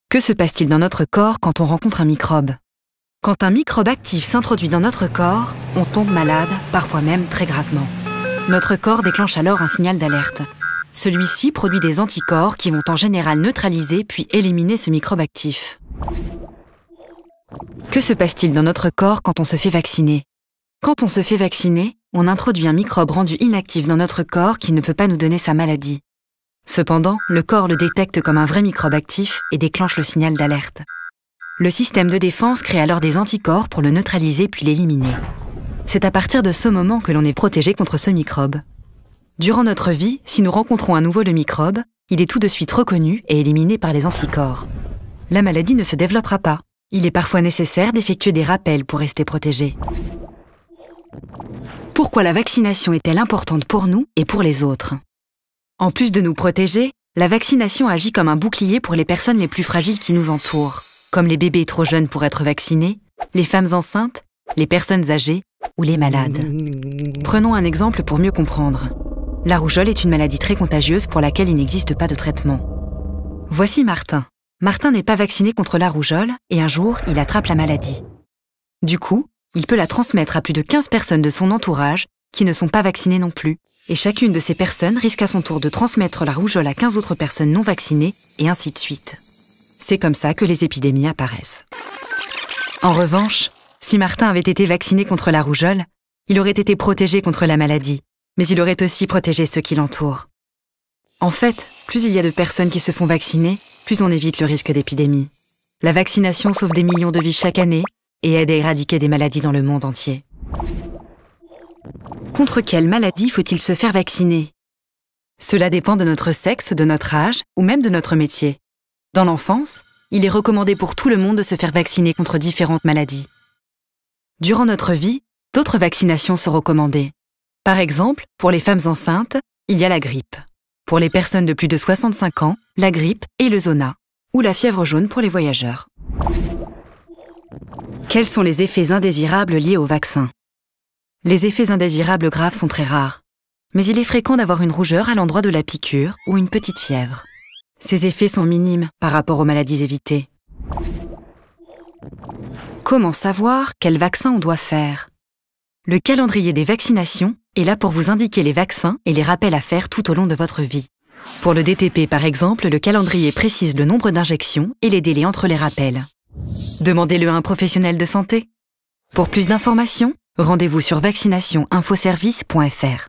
Que se passe-t-il dans notre corps quand on rencontre un microbe? Quand un microbe actif s'introduit dans notre corps, on tombe malade, parfois même très gravement. Notre corps déclenche alors un signal d'alerte. Celui-ci produit des anticorps qui vont en général neutraliser puis éliminer ce microbe actif. Que se passe-t-il dans notre corps quand on se fait vacciner? Quand on se fait vacciner, on introduit un microbe rendu inactif dans notre corps qui ne peut pas nous donner sa maladie. Cependant, le corps le détecte comme un vrai microbe actif et déclenche le signal d'alerte. Le système de défense crée alors des anticorps pour le neutraliser puis l'éliminer. C'est à partir de ce moment que l'on est protégé contre ce microbe. Durant notre vie, si nous rencontrons à nouveau le microbe, il est tout de suite reconnu et éliminé par les anticorps. La maladie ne se développera pas. Il est parfois nécessaire d'effectuer des rappels pour rester protégé. Pourquoi la vaccination est-elle importante pour nous et pour les autres? En plus de nous protéger, la vaccination agit comme un bouclier pour les personnes les plus fragiles qui nous entourent, comme les bébés trop jeunes pour être vaccinés, les femmes enceintes, les personnes âgées ou les malades. Prenons un exemple pour mieux comprendre. La rougeole est une maladie très contagieuse pour laquelle il n'existe pas de traitement. Voici Martin. Martin n'est pas vacciné contre la rougeole et un jour, il attrape la maladie. Du coup, il peut la transmettre à plus de 15 personnes de son entourage qui ne sont pas vaccinées non plus. Et chacune de ces personnes risque à son tour de transmettre la rougeole à 15 autres personnes non vaccinées, et ainsi de suite. C'est comme ça que les épidémies apparaissent. En revanche, si Martin avait été vacciné contre la rougeole, il aurait été protégé contre la maladie, mais il aurait aussi protégé ceux qui l'entourent. En fait, plus il y a de personnes qui se font vacciner, plus on évite le risque d'épidémie. La vaccination sauve des millions de vies chaque année et aide à éradiquer des maladies dans le monde entier. Contre quelle maladie faut-il se faire vacciner? Cela dépend de notre sexe, de notre âge ou même de notre métier. Dans l'enfance, il est recommandé pour tout le monde de se faire vacciner contre différentes maladies. Durant notre vie, d'autres vaccinations sont recommandées. Par exemple, pour les femmes enceintes, il y a la grippe. Pour les personnes de plus de 65 ans, la grippe et le zona, ou la fièvre jaune pour les voyageurs. Quels sont les effets indésirables liés au vaccin? Les effets indésirables graves sont très rares, mais il est fréquent d'avoir une rougeur à l'endroit de la piqûre ou une petite fièvre. Ces effets sont minimes par rapport aux maladies évitées. Comment savoir quel vaccin on doit faire? Le calendrier des vaccinations est là pour vous indiquer les vaccins et les rappels à faire tout au long de votre vie. Pour le DTP par exemple, le calendrier précise le nombre d'injections et les délais entre les rappels. Demandez-le à un professionnel de santé. Pour plus d'informations, rendez-vous sur vaccinationinfoservice.fr.